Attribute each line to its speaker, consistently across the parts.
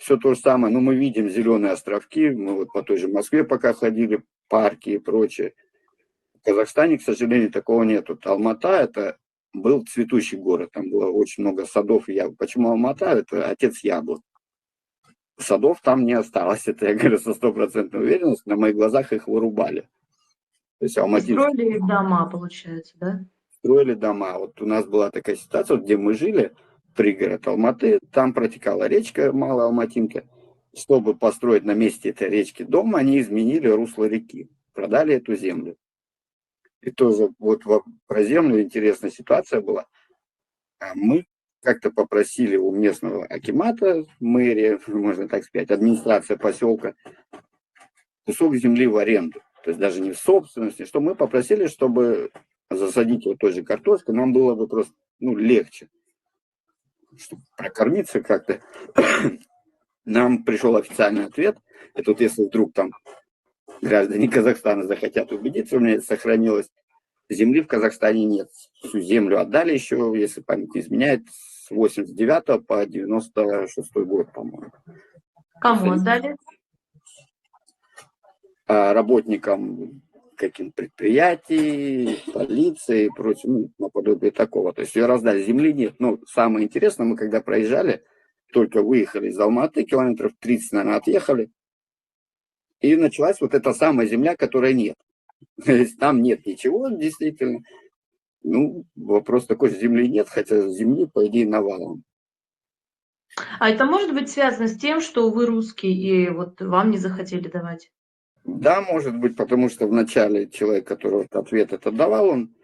Speaker 1: все то же самое, но мы видим зеленые островки, мы вот по той же Москве пока ходили, парки и прочее. В Казахстане, к сожалению, такого нету. Алмата – это был цветущий город, там было очень много садов и яблок. Почему Алмата? Это отец яблок. Садов там не осталось, это я говорю со стопроцентной уверенностью, на моих глазах их вырубали. То есть
Speaker 2: И строили дома, получается, да?
Speaker 1: Строили дома. Вот у нас была такая ситуация, вот где мы жили, пригород Алматы, там протекала речка Малая Алматинка. Чтобы построить на месте этой речки дом, они изменили русло реки, продали эту землю. И тоже вот про землю интересная ситуация была. Мы как-то попросили у местного акимата, мэрия, можно так сказать, администрация поселка, кусок земли в аренду. То есть даже не в собственности, что мы попросили, чтобы засадить вот той же картошкой, нам было бы просто легче, чтобы прокормиться как-то. Нам пришел официальный ответ. Это вот если вдруг там граждане Казахстана захотят убедиться, у меня это сохранилось. Земли в Казахстане нет. Всю землю отдали еще, если память не изменяет, с 89 по 96 год, по-моему.
Speaker 2: Кому отдали?
Speaker 1: Работникам каким предприятий, полиции и прочее, наподобие такого. То есть ее раздали, земли нет. Но самое интересное, мы когда проезжали, только выехали из Алматы, километров 30, наверное, отъехали, и началась вот эта самая земля, которой нет. То есть там нет ничего, действительно. Вопрос такой, земли нет, хотя земли, по идее, навалом.
Speaker 2: А это может быть связано с тем, что вы русский, и вот вам не захотели давать?
Speaker 1: Да, может быть, потому что вначале человек, который ответ этот давал, он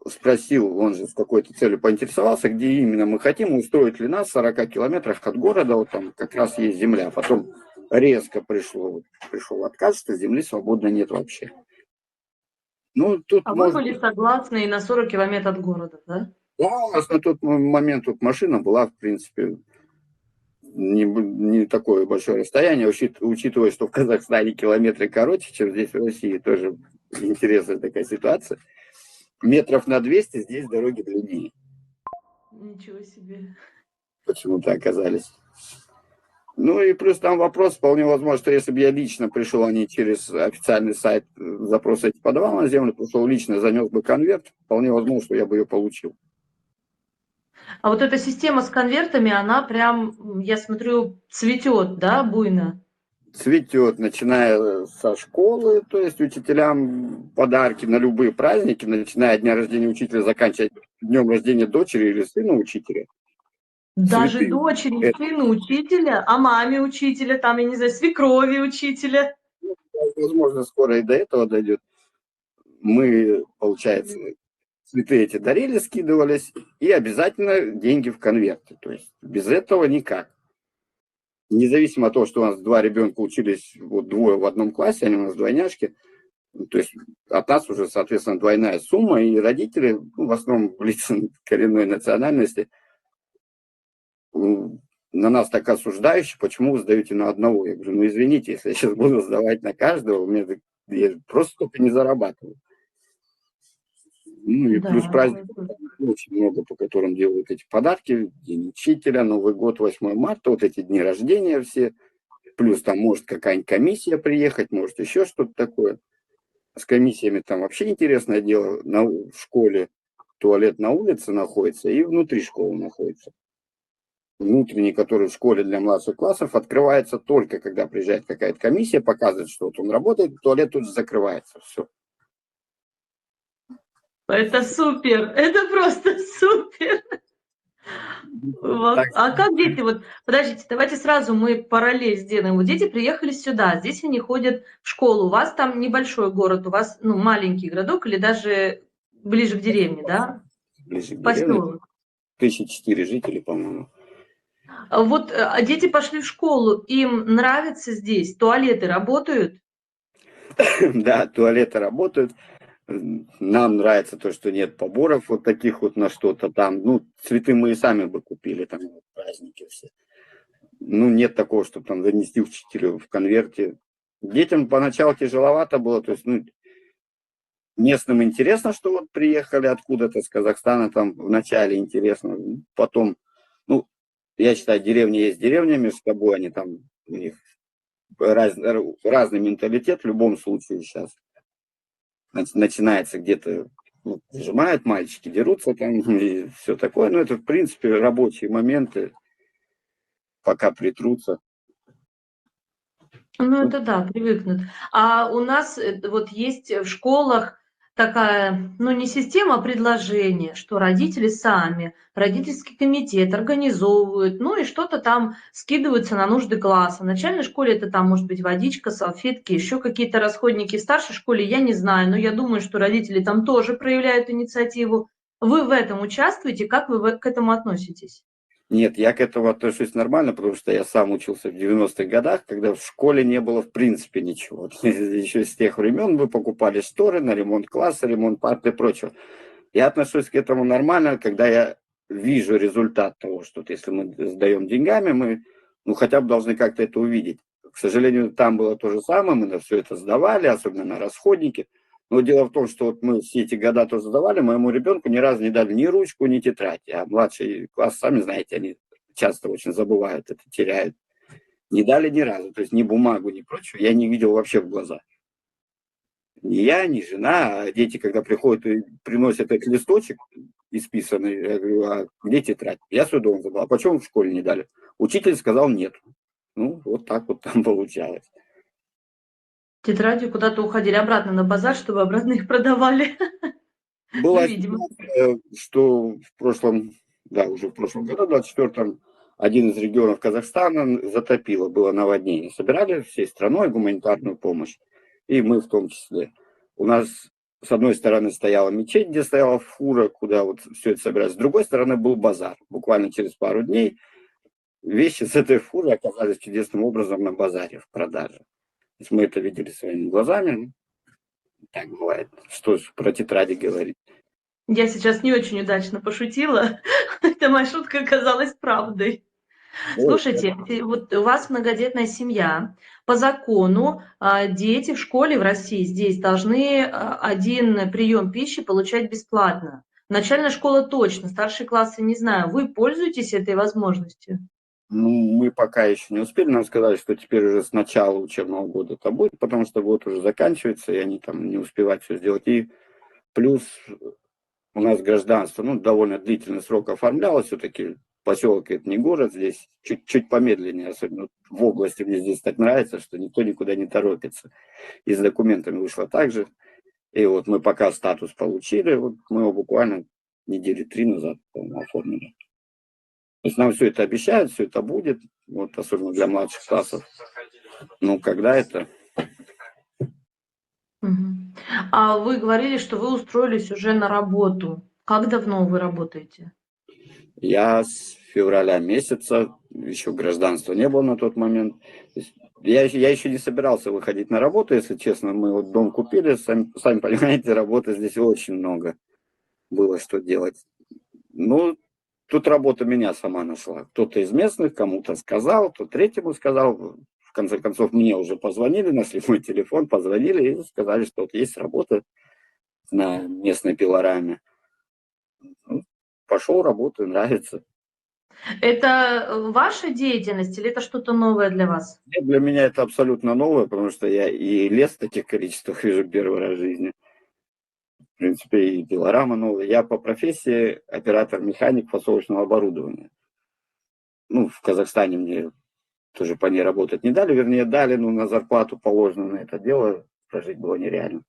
Speaker 1: спросил, он же с какой-то целью поинтересовался, где именно мы хотим, устроить ли нас в 40 километрах от города, вот там как раз есть земля. Потом резко пришел отказ, что земли свободно нет вообще. Тут
Speaker 2: вы были согласны и на 40 километров от города, да?
Speaker 1: Да, у нас на тот момент тут машина была, в принципе, не такое большое расстояние, учитывая, что в Казахстане километры короче, чем здесь в России, тоже интересная такая ситуация. Метров на 200 здесь дороги длиннее.
Speaker 2: Ничего себе.
Speaker 1: Почему-то оказались. И плюс там вопрос, вполне возможно, что если бы я лично пришел, а не через официальный сайт запрос эти подавал на землю, пришел лично, занес бы конверт, вполне возможно, что я бы ее получил.
Speaker 2: А вот эта система с конвертами, она прям, я смотрю, цветет, да, буйно?
Speaker 1: Цветет, начиная со школы, то есть учителям подарки на любые праздники, начиная от дня рождения учителя, заканчивая днем рождения дочери или сына учителя.
Speaker 2: Даже
Speaker 1: Цветы.
Speaker 2: дочери, сыну учителя, а маме учителя, там, я не знаю, свекрови учителя.
Speaker 1: Возможно, скоро и до этого дойдет. Мы, получается, цветы эти дарили, скидывались, и обязательно деньги в конверте. То есть без этого никак. Независимо от того, что у нас два ребенка учились, вот двое в одном классе, они у нас двойняшки, то есть от нас уже, соответственно, двойная сумма, и родители, в основном лица коренной национальности, на нас так осуждающие, почему вы сдаете на одного? Я говорю, извините, если я сейчас буду сдавать на каждого, я просто только не зарабатываю. И плюс праздник очень много, по которым делают эти подарки, День учителя, Новый год, 8 марта, вот эти дни рождения все, плюс там может какая-нибудь комиссия приехать, может еще что-то такое. С комиссиями там вообще интересное дело, в школе туалет на улице находится и внутри школы находится. Внутренний, который в школе для младших классов, открывается только, когда приезжает какая-то комиссия, показывает, что вот он работает, туалет тут же закрывается, все.
Speaker 2: Это супер, это просто супер. А как дети, подождите, давайте сразу мы параллель сделаем. Вот дети приехали сюда, здесь они ходят в школу, у вас там небольшой город, у вас маленький городок или даже ближе к деревне, да?
Speaker 1: Ближе к деревне.
Speaker 2: Поселок.
Speaker 1: 1004 жителей, по-моему.
Speaker 2: А дети пошли в школу, им нравится здесь, туалеты работают?
Speaker 1: Да, туалеты работают. Нам нравится то, что нет поборов вот таких вот на что-то там. Цветы мы и сами бы купили, там праздники все. Нет такого, чтобы там занести учителю в конверте. Детям поначалу тяжеловато было, то есть, местным интересно, что вот приехали откуда-то с Казахстана, там вначале интересно, потом, Я считаю, деревни есть деревня, между собой они там, у них разный менталитет в любом случае сейчас. Начинается где-то, ну, зажимают, мальчики дерутся там и все такое. Но это, в принципе, рабочие моменты, пока притрутся.
Speaker 2: Ну,
Speaker 1: Ну,
Speaker 2: это да, привыкнут. А у нас вот есть в школах такая, ну, не система, а предложение, что родители сами, родительский комитет организовывают, ну, и что-то там скидываются на нужды класса. В начальной школе это там может быть водичка, салфетки, еще какие-то расходники. В старшей школе я не знаю, но я думаю, что родители там тоже проявляют инициативу. Вы в этом участвуете? Как вы к этому относитесь?
Speaker 1: нет, я к этому отношусь нормально, потому что я сам учился в 90-х годах, когда в школе не было в принципе ничего. Еще с тех времен мы покупали шторы на ремонт класса, ремонт парт и прочего. Я отношусь к этому нормально, когда я вижу результат того, что вот если мы сдаем деньгами, мы, ну, хотя бы должны как-то это увидеть. К сожалению, там было то же самое, мы на все это сдавали, особенно на расходники. Но дело в том, что вот мы все эти года тоже сдавали, моему ребенку ни разу не дали ни ручку, ни тетрадь. А младший класс, сами знаете, они часто очень забывают это, теряют. Не дали ни разу, то есть ни бумагу, ни прочего, я не видел вообще в глаза. Ни я, ни жена, а дети, когда приходят и приносят этот листочек исписанный, я говорю, а где тетрадь? Я свой дом забыл. А почему в школе не дали? Учитель сказал нет. Ну, вот так вот там получалось.
Speaker 2: Тетрадью куда-то уходили обратно на базар, чтобы обратно их продавали. Ну,
Speaker 1: Была
Speaker 2: видимо.
Speaker 1: ситуация, что в прошлом, да, уже в прошлом году, в 24-м, один из регионов Казахстана затопило, было наводнение. Собирали всей страной гуманитарную помощь, и мы в том числе. У нас с одной стороны стояла мечеть, где стояла фура, куда вот все это собиралось. С другой стороны был базар. Буквально через пару дней вещи с этой фуры оказались чудесным образом на базаре в продаже. То есть мы это видели своими глазами. Ну, так бывает. Что ж про тетради говорить.
Speaker 2: Я сейчас не очень удачно пошутила. Эта моя шутка оказалась правдой.
Speaker 1: Ой,
Speaker 2: Слушайте, вот у вас многодетная семья. По закону дети в школе в России здесь должны один прием пищи получать бесплатно. Начальная школа точно, старшие классы не знаю. Вы пользуетесь этой возможностью?
Speaker 1: ну, мы пока еще не успели. Нам сказали, что теперь уже с начала учебного года это будет, потому что год уже заканчивается, и они там не успевают все сделать. И плюс у нас гражданство, ну, довольно длительный срок оформлялось, все-таки поселок это не город, здесь чуть-чуть помедленнее, особенно в области мне здесь так нравится, что никто никуда не торопится. И с документами вышло так же. И вот мы пока статус получили, вот мы его буквально недели 3 назад, по-моему, оформили. То есть нам все это обещают, все это будет, вот особенно для младших классов. Ну, когда это?
Speaker 2: Мгм. А вы говорили, что вы устроились уже на работу. Как давно вы работаете?
Speaker 1: Я с февраля месяца, еще гражданства не было на тот момент. То есть я еще не собирался выходить на работу, если честно. Мы вот дом купили, сами понимаете, работы здесь очень много было, что делать. Ну, тут работа меня сама нашла. Кто-то из местных кому-то сказал, кто третьему сказал. В конце концов, мне уже позвонили, нашли мой телефон, позвонили и сказали, что вот есть работа на местной пилораме. Ну, пошел, работаю, нравится.
Speaker 2: Это ваша деятельность или это что-то новое для вас?
Speaker 1: Нет, для меня это абсолютно новое, потому что я и лес в таких количествах вижу первый раз в жизни. В принципе, и пилорама новая. Я по профессии оператор-механик фасовочного оборудования. Ну, в Казахстане мне тоже по ней работать не дали, вернее, дали, но на зарплату положено на это дело прожить было нереально.